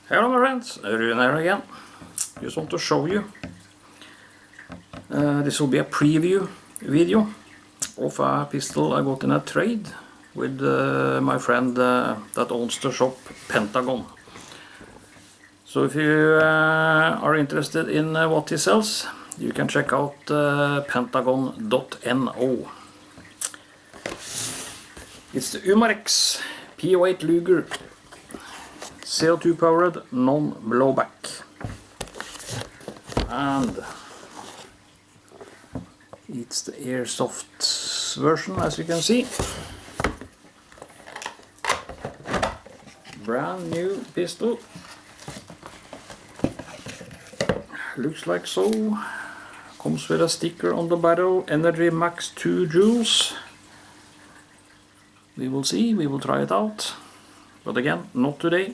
Hello my friends, Rune here again. Just want to show you. This will be a preview video of a pistol I got in a trade with my friend that owns the shop Pentagon. So if you are interested in what he sells, you can check out pentagon.no. It's the Umarex P08 Luger. CO2 powered, non-blowback, and it's the Airsoft version, as you can see. Brand new pistol, looks like so. Comes with a sticker on the barrel, Energy Max 2 joules. We will see, we will try it out, but again, not today.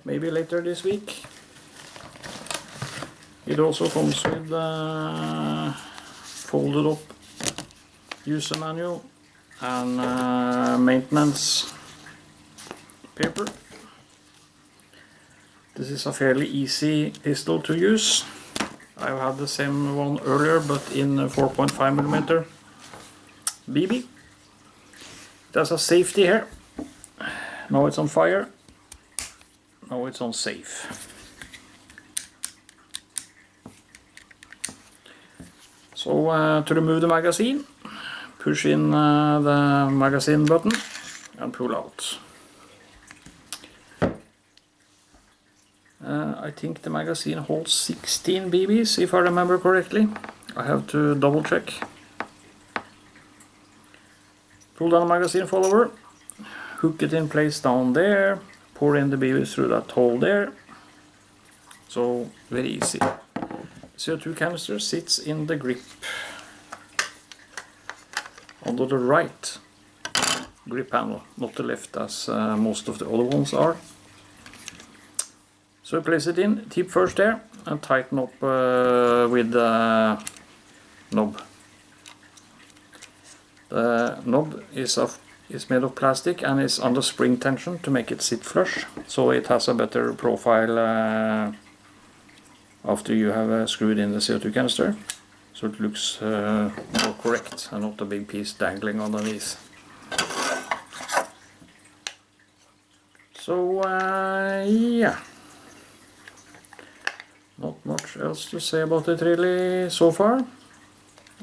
Maybe later this week. It also comes with folded up user manual and maintenance paper. This is a fairly easy pistol to use. I've had the same one earlier, but in 4.5mm BB. It has a safety here. Now it's on fire. Now it's on safe. So to remove the magazine, push in the magazine button and pull out. I think the magazine holds 16 BBs if I remember correctly. I have to double check. Pull down the magazine follower, hook it in place down there. Pour in the BBs through that hole there. So very easy. CO2 canister sits in the grip under the right grip panel, not the left as most of the other ones are. So place it in, tip first there, and tighten up with the knob. The knob is made of plastic and is under spring tension to make it sit flush, so it has a better profile after you have screwed in the CO2 canister, so it looks more correct and not a big piece dangling underneath. So yeah, not much else to say about it really so far.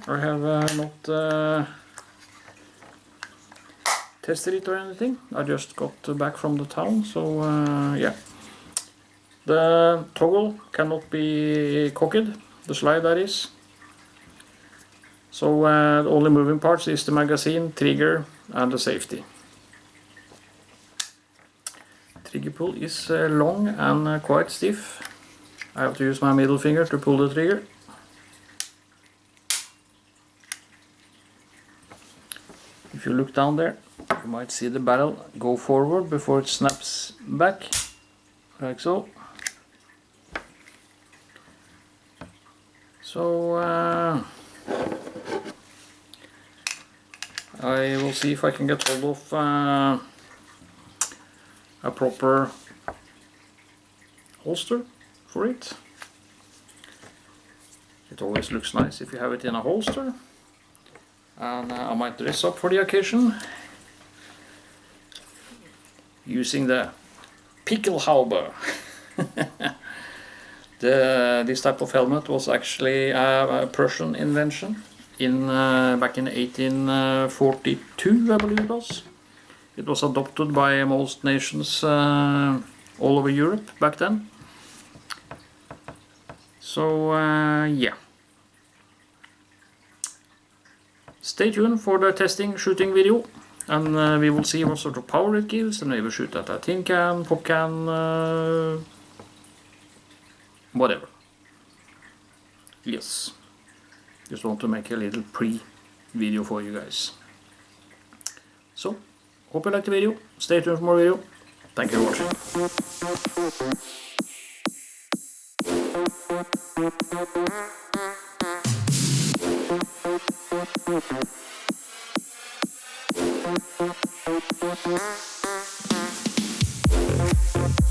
I have not tested it or anything. I just got back from the town, so yeah. The toggle cannot be cocked, the slide that is. So the only moving parts is the magazine, trigger and the safety. Trigger pull is long and quite stiff. I have to use my middle finger to pull the trigger. If you look down there, you might see the barrel go forward before it snaps back, like so. So I will see if I can get hold of a proper holster for it. It always looks nice if you have it in a holster. And I might dress up for the occasion using the Pickelhaube. This type of helmet was actually a Prussian invention in back in 1842, I believe it was. It was adopted by most nations all over Europe back then. So yeah. Stay tuned for the testing shooting video, and we will see what sort of power it gives, and we will shoot at a tin can, pop can, whatever. Yes, just want to make a little pre-video for you guys. So, hope you liked the video, stay tuned for more video, thank you for watching.